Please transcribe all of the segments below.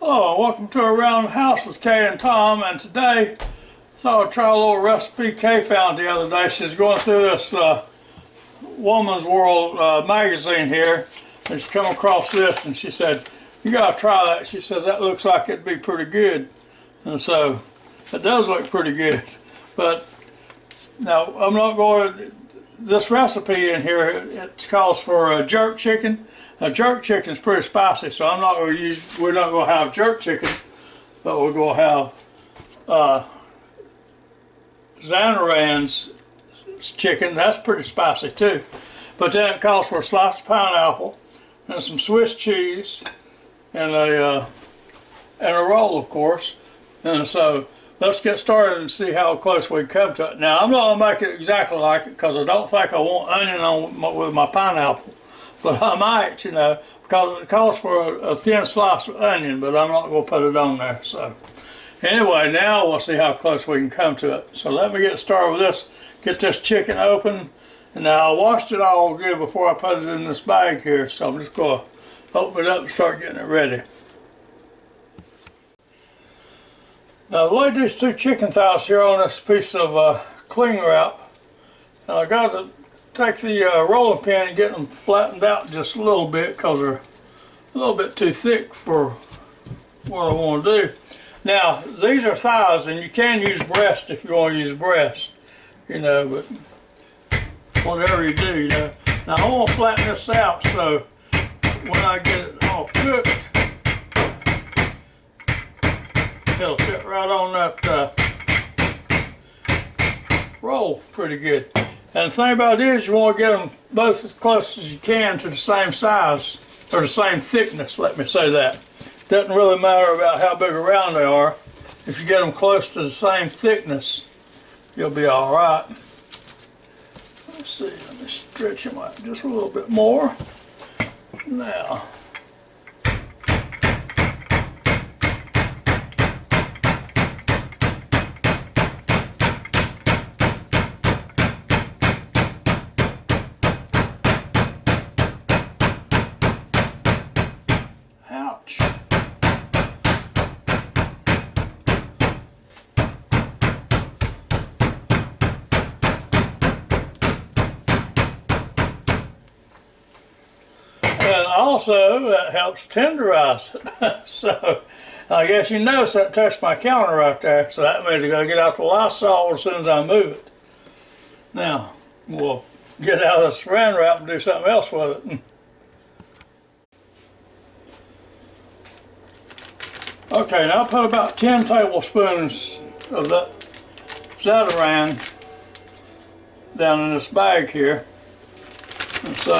Hello, welcome to Around the House with Kay and Tom, and today I thought I'd try a little recipe Kay found the other day. She's going through this Woman's World magazine here, and she come across this and she said, "You gotta try that." She says, "That looks like it'd be pretty good." And so, it does look pretty good. But now, I'm not going to, this recipe in here, it calls for a jerk chicken. Now, jerk chicken is pretty spicy, so I'm not going to use, we're not going to have jerk chicken, but we're going to have ZATARAIN'S chicken. That's pretty spicy too. But then it calls for a slice of pineapple and some Swiss cheese and a roll, of course. And so let's get started and see how close we can come to it. Now, I'm not going to make it exactly like it because I don't think I want onion on with my pineapple. But I might, you know, because it calls for a thin slice of onion, but I'm not going to put it on there. So anyway, now we'll see how close we can come to it. So let me get started with this. Get this chicken open. And now I washed it all good before I put it in this bag here. So I'm just going to open it up and start getting it ready. Now I've laid these two chicken thighs here on this piece of cling wrap. And I got to take the rolling pin and get them flattened out just a little bit because they're a little bit too thick for what I want to do. Now, these are thighs, and you can use breast if you want to use breast, you know, but whatever you do, you know. Now, I want to flatten this out so when I get it all cooked, it'll sit right on that roll pretty good. And the thing about it is you want to get them both as close as you can to the same size, or the same thickness, let me say that. Doesn't really matter about how big around they are. If you get them close to the same thickness, you'll be all right. Let's see, let me stretch them out just a little bit more. Now, and also that helps tenderize it. So I guess you notice that touched my counter right there, so that means I got to get out the Lysol as soon as I move it. Now we'll get out of this saran wrap and do something else with it. Okay, now I'll put about 10 tablespoons of that ZATARAIN down in this bag here. And so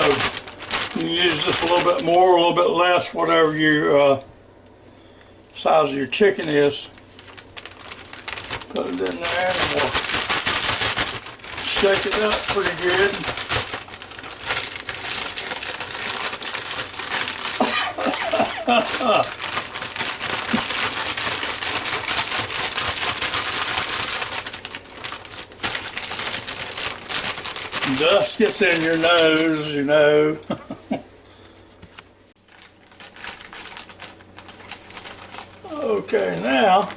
you can use just a little bit more, a little bit less, whatever your size of your chicken is. Put it in there and we'll shake it up pretty good. Dust gets in your nose, you know. Okay, now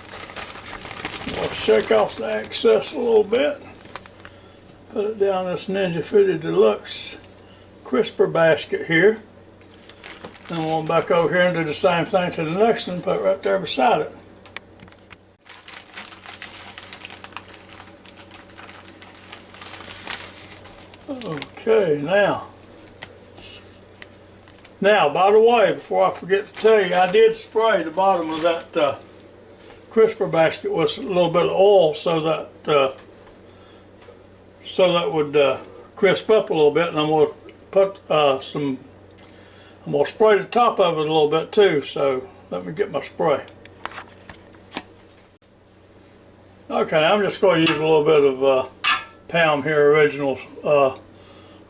we'll shake off the excess a little bit. Put it down this FOODi DELUXE crisper basket here. Then we'll back over here and do the same thing to the next one, put it right there beside it. Okay, now, by the way, before I forget to tell you, I did spray the bottom of that crisper basket with a little bit of oil so that would crisp up a little bit, and I'm going to put I'm going to spray the top of it a little bit too, so let me get my spray. Okay, I'm just going to use a little bit of Palm here Original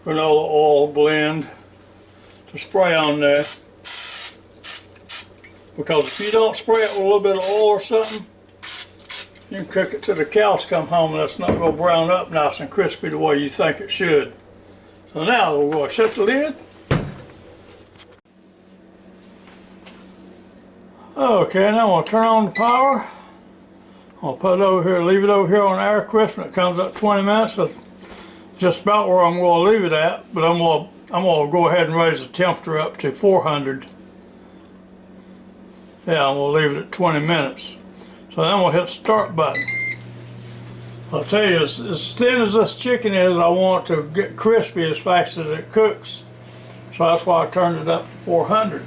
canola oil blend to spray on there, because if you don't spray it with a little bit of oil or something, you can cook it till the cows come home and it's not going to brown up nice and crispy the way you think it should. So now we're going to shut the lid. Okay, now I'm going to turn on the power. I'll put it over here, leave it over here on air crisp, and it comes up 20 minutes. That's just about where I'm going to leave it at, but I'm going to go ahead and raise the temperature up to 400. Yeah, I'm going to leave it at 20 minutes. So then we'll hit the start button. I'll tell you, as thin as this chicken is, I want it to get crispy as fast as it cooks. So that's why I turned it up to 400.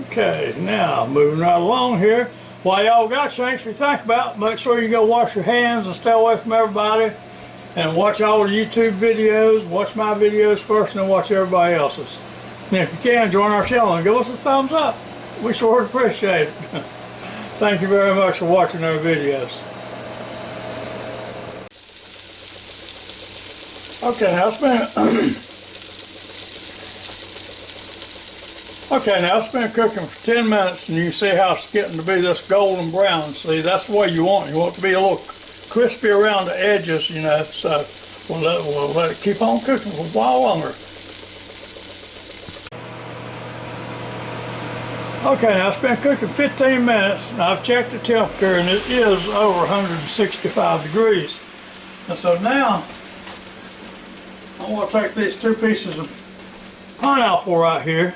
Okay, now moving right along here. While y'all got things to think about, make sure you go wash your hands and stay away from everybody. And watch all the YouTube videos. Watch my videos first and then watch everybody else's. And if you can, join our channel and give us a thumbs up. We sure appreciate it. Thank you very much for watching our videos. Okay, now it's been cooking for 10 minutes, and you see how it's getting to be this golden brown. See, that's the way you want it. You want it to be a little crispy around the edges, you know. So we'll let it keep on cooking for a while longer. Okay, now it's been cooking 15 minutes, and I've checked the temperature, and it is over 165 degrees. And so now, I'm going to take these 2 pieces of pineapple right here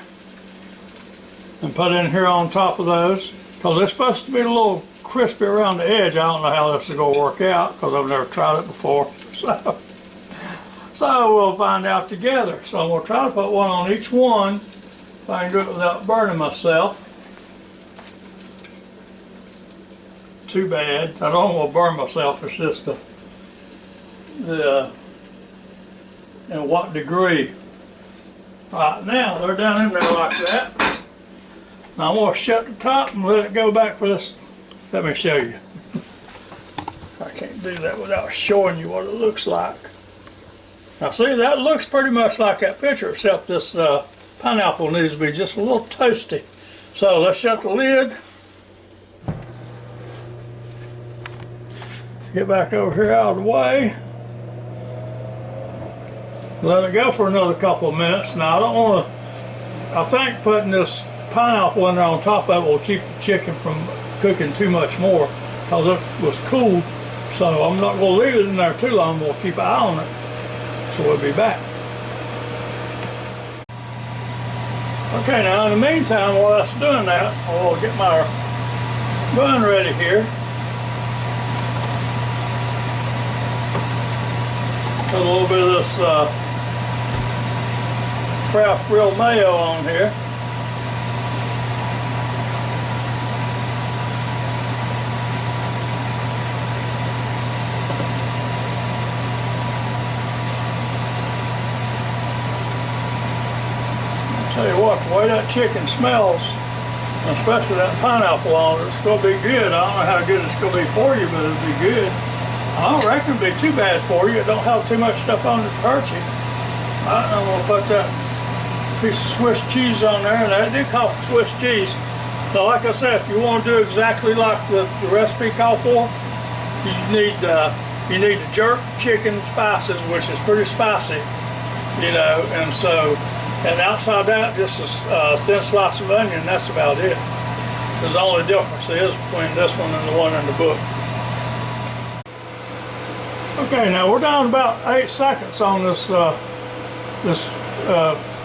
and put in here on top of those, because they're supposed to be a little crispy around the edge. I don't know how this is going to work out, because I've never tried it before. So we'll find out together. So I'm going to try to put one on each one, if I can do it without burning myself. Too bad. I don't want to burn myself. It's just in what degree. Right now, they're down in there like that. Now I'm going to shut the top and let it go back for this. Let me show you. I can't do that without showing you what it looks like. Now see, that looks pretty much like that picture, except this pineapple needs to be just a little toasty. So let's shut the lid. Get back over here out of the way. Let it go for another couple of minutes. Now I don't want to, I think putting this pineapple in there on top of it will keep the chicken from cooking too much more, because it was cool. So I'm not going to leave it in there too long. We'll keep an eye on it. So we'll be back. Okay, now in the meantime, while that's doing that, I'll get my bun ready here. Put a little bit of this Kraft Real Mayo on here. Tell you what, the way that chicken smells, especially that pineapple on it, it's going to be good. I don't know how good it's going to be for you, but it'll be good. I don't reckon it'll be too bad for you. It don't have too much stuff on it to hurt you. Right, I'm going to put that piece of Swiss cheese on there, and that did call for Swiss cheese. So like I said, if you want to do exactly like the recipe called for, you need the jerk chicken spices, which is pretty spicy, you know, and outside that, just a thin slice of onion. That's about it. There's the only difference is between this one and the one in the book. Okay, now we're down about 8 seconds on this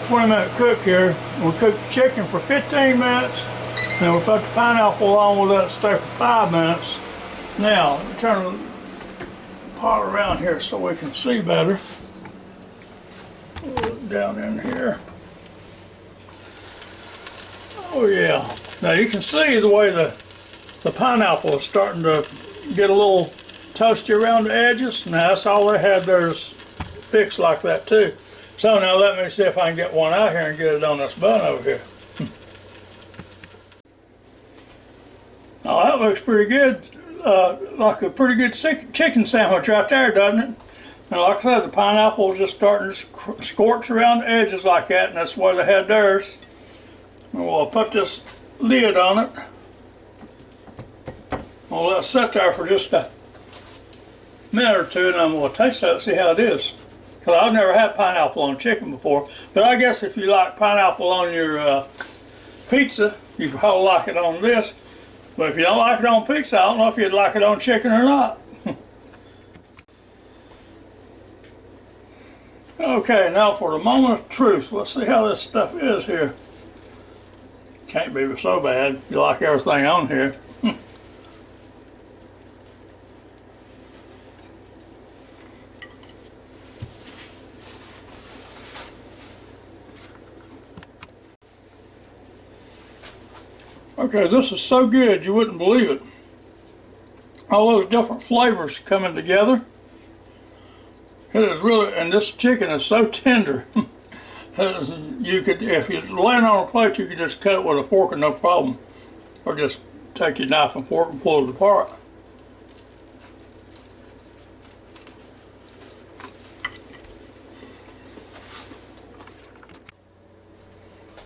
20-minute cook here. We'll cook the chicken for 15 minutes, and we'll put the pineapple on. We'll let it stay for 5 minutes. Now, let me turn the pot around here so we can see better. Down in here. Oh yeah. Now you can see the way the pineapple is starting to get a little toasty around the edges. Now that's all they had there is fixed like that too. So now let me see if I can get one out here and get it on this bun over here. Oh, that looks pretty good. Like a pretty good chicken sandwich right there, doesn't it? And like I said, the pineapple was just starting to scorch around the edges like that, and that's why they had theirs. And we'll put this lid on it. We'll let it sit there for just a minute or two, and I'm going to taste that and see how it is. Because I've never had pineapple on chicken before, but I guess if you like pineapple on your pizza, you probably like it on this. But if you don't like it on pizza, I don't know if you'd like it on chicken or not. Okay, now for the moment of truth. Let's see how this stuff is here. Can't be so bad. You like everything on here. Okay, this is so good you wouldn't believe it. All those different flavors coming together. It is really, and this chicken is so tender. You could, if you're laying on a plate, you could just cut it with a fork and no problem. Or just take your knife and fork and pull it apart.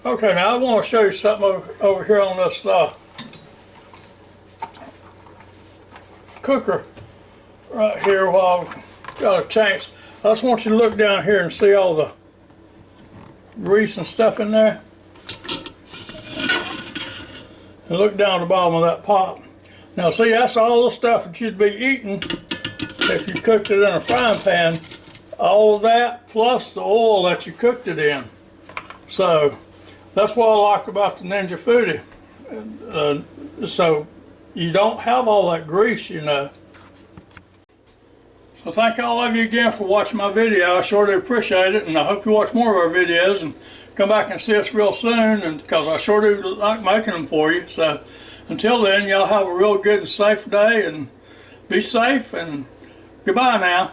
Okay, now I want to show you something over here on this cooker right here while I've got a chance. I just want you to look down here and see all the grease and stuff in there. And look down the bottom of that pot. Now see, that's all the stuff that you'd be eating if you cooked it in a frying pan. All of that plus the oil that you cooked it in. So that's what I like about the Ninja FOODi. So you don't have all that grease, you know. So thank all of you again for watching my video. I sure do appreciate it, and I hope you watch more of our videos and come back and see us real soon, and because I sure do like making them for you. So until then, y'all have a real good and safe day, and be safe, and goodbye now.